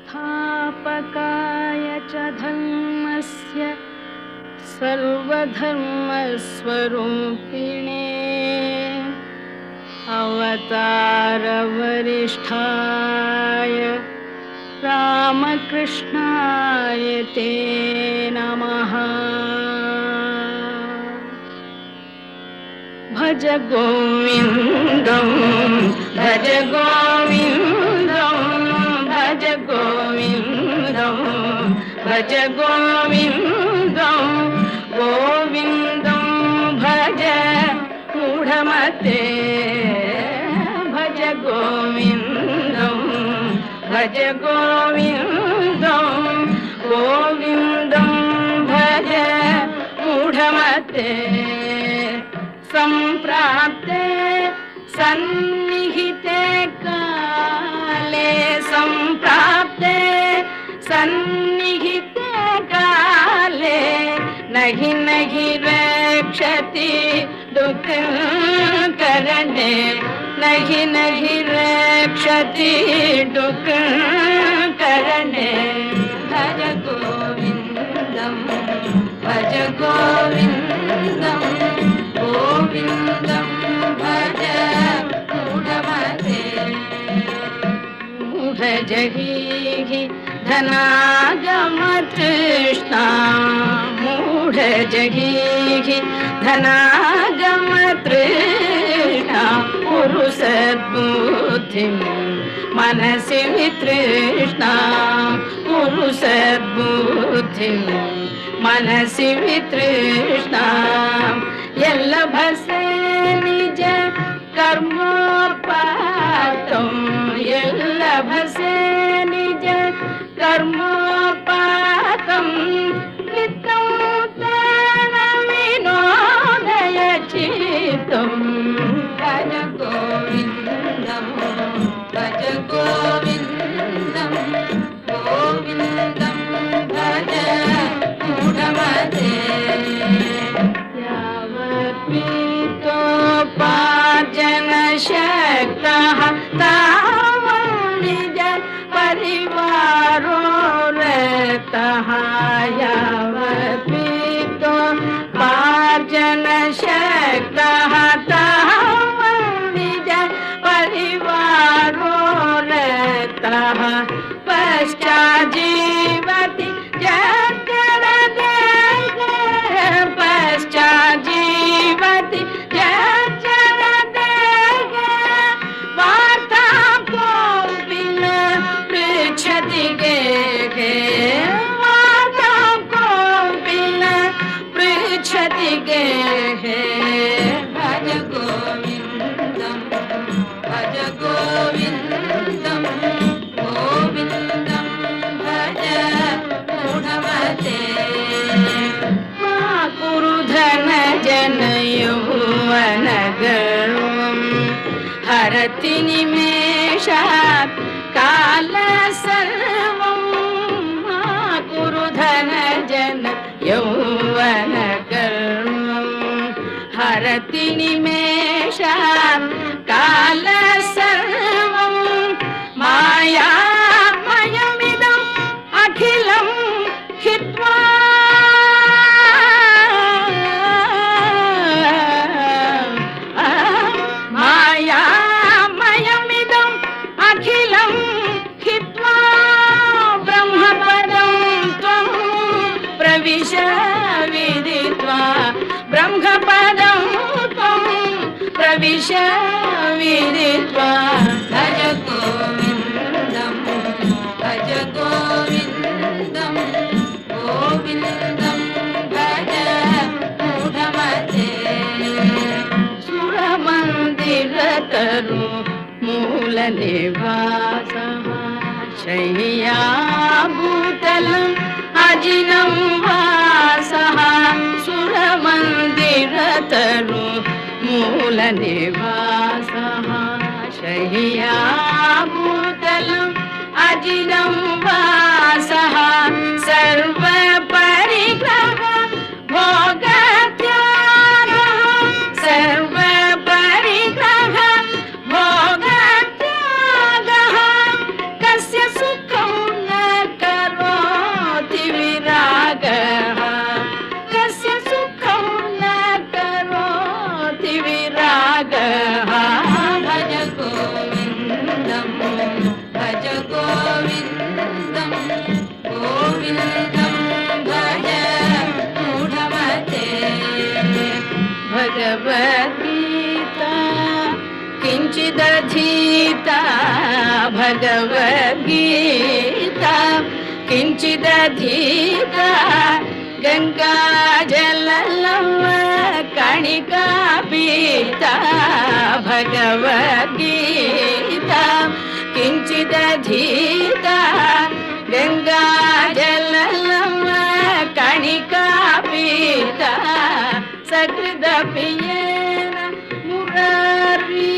संस्थापकाय च धर्मस्य सर्वधर्मस्वरूपिणे अवतारवरिष्ठाय रामकृष्णाय ते नमः। भज गोविन्दं भज गोविन्दं भज गोविन्दं भज गोविन्दं गोविन्दं भज मूढमते भज गोविन्दं भज गोविन्दं गोविन्दं भज मूढमते। सम्प्राप्ते सन्निहिते काले सम्प्राप्ते सन्निहिते काले नहि नहि रक्षति दुःखकरणे नहि नहि रक्षति दुःखकरणे। भज गोविन्दं भज गोविन्दं गोविन्दं भज मूढमते। मूढजगीहि धनागमतृष्णा मूढजगीहि धनागमतृष्णा कुरु सद्बुद्धिं मनसि वितृष्णा कुरु सद्बुद्धिं मनसि वितृष्णा। यल्लभसे निज कर्मोपातं यल्लभसे निज कर्मोपातं नित्यं तेन विनोदय चित्तं। भज गोविन्दं भज गोविन्दं गोविन्दं भज मूढमते। यावत्पीतोपार्जनशक्तः तावत् निज परिवारो रतः यावत्पीतोपार्जनशक्तः तावत् निज परिवारो रतः पश्चाज्जीवति पश्चाज्जीवति वार्तां कोऽपि न पृच्छति गेहे वार्तां कोऽपि न पृच्छति गेहे। भज गोविन्दं भज गोविन्दं गोविन्दं भज मूढमते। कुरु धन जन यौवन गर्वं हरति निमेषात् काल सर्वं कुरु धन जन यौवन गर्वं हरति निमेषात् काल सर्वं मायामयमिदम् अखिलं हित्वा मायामयमिदम् अखिलं हित्वा ब्रह्मपदं त्वं प्रविश विदित्वा ब्रह्मपदं त्वं प्रविश विदित्वा। भज गोविन्दं भज गोविन्दं गोविन्दं भज मूढमते। सुरमन्दिरतरु मूलनिवासः शय्याभूतलम् अजिनं वासः सुरमन्दिरतरु मूलनिवासः शय्याभूतलम् अजिनं वासः सर्वपरिग्रह भोगत्यागः सर्वपरिग्रह भोगत्यागः कस्य सुखं न गोविन्दं भज मूढमते भगवद्गीता किञ्चिदधीता भगवद्गीता किञ्चिदधीता गङ्गाजललव कणिका पीता भगवद्गीता किञ्चिदधीता गङ्गाजललव कणिका पीता सकृदपि येन मुरारी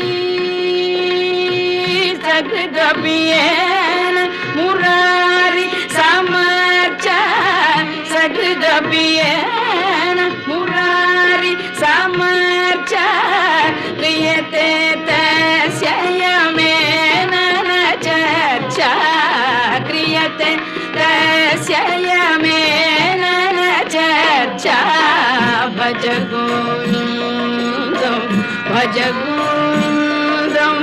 सकृदपि येन मुरारी समर्च सकृदपि येन मुरारी समर्च क्रियते तस्य यमेन न चर्चा क्रियते तस्य यमेन न चर्चा भज गोविन्दं भज गोविन्दं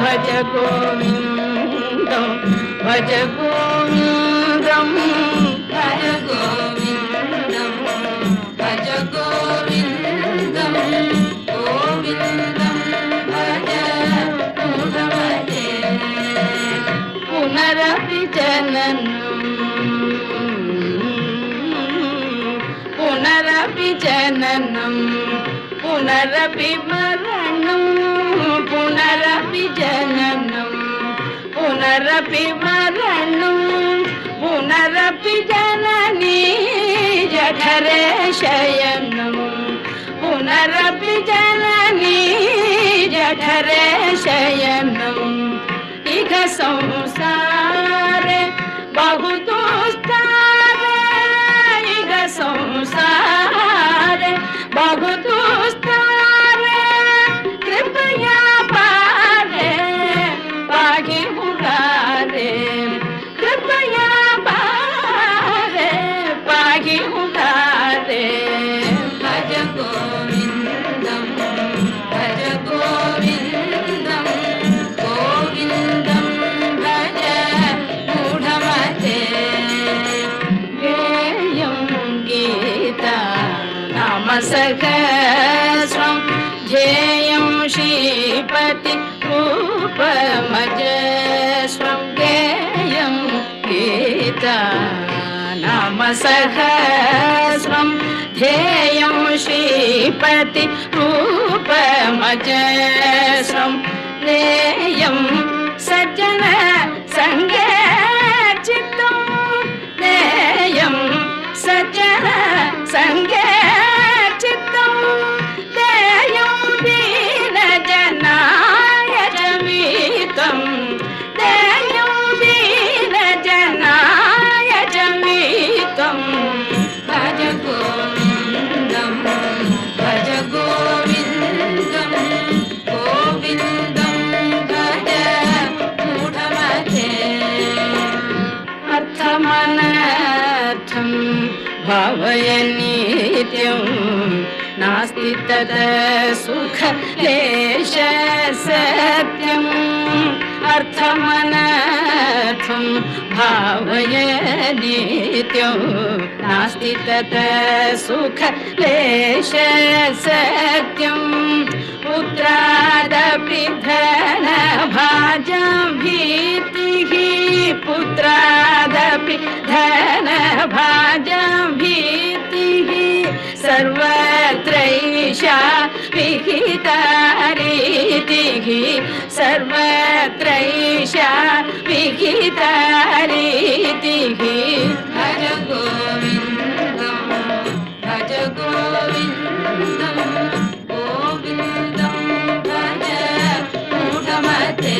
भज गोविन्दं भज गोविन्दं भज गोविन्दं भज गोविन्दं गोविन्दं भज मूढमते पुनरपि जननं पुनरपि जननं पुनरपि मरणं पुनरपि जननं पुनरपि मरणं पुनरपि जननी जठरे शयनं पुनरपि जननी जठरे शयनं इह संसारे बहु दुस्तारे इह संसारे बहु दुस्तारे कृपया पारे पाहि मुरारे कृपया पारे पाहि मुरारे भज गोविन्दं भज गोविन्दं गोविन्दं भज मूढमते गेयं गीता नाम सहस्रं ध्येयं श्रीपति रूपमजस्रं गेयं गीता नाम सहस्रं ध्येयं श्रीपति रूपमजस्रं नेयं सज्जन संगे चित्तं नेयं सज्जन संगे चित्तं देयं दीनजनाय जमीतं देयं दीनजनाय जमीतं भज गोविन्दं भज गोविन्दं गोविन्दं भज मूढमते अर्थमनर्थं भावय नित्यं नास्ति तद सुख लेश सत्यम् अर्थमनर्थं भावय नित्यं नास्ति तद सुख लेश सत्यं पुत्रादपि धनभाजं भीतिः पुत्रादपि धनभाजं भीतिः सर्वत्रैषा विहिता रीतिः सर्वत्रैषा विहिता रीतिः भज गोविन्दं भज गोविन्दं गोविन्दं भज मूढमते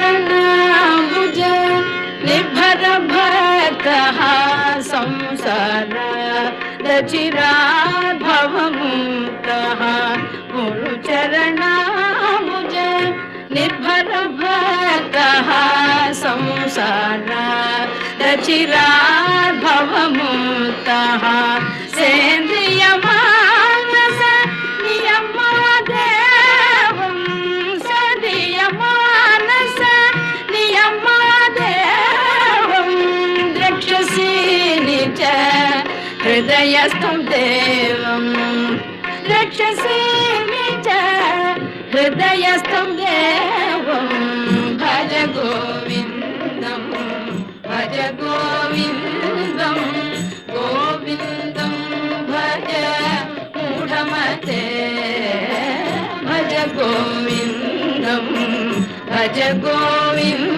गुरुचरणाम्बुज निर्भर भक्तः संसारादचिरात् भवमुक्तः गुरुचरणाम्बुज निर्भर भक्तः संसारादचिरात् भवमुक्तः सेन्द्रियमानस नियमादेवं सदियमानस नियमादेवं हृदयस्थं देवं रक्षसेमि च हृदयस्थं देवं भज गोविन्दं भज गोविन्दं गोविन्दं भज मूढमते भज गोविन्दं भज गोविन्दं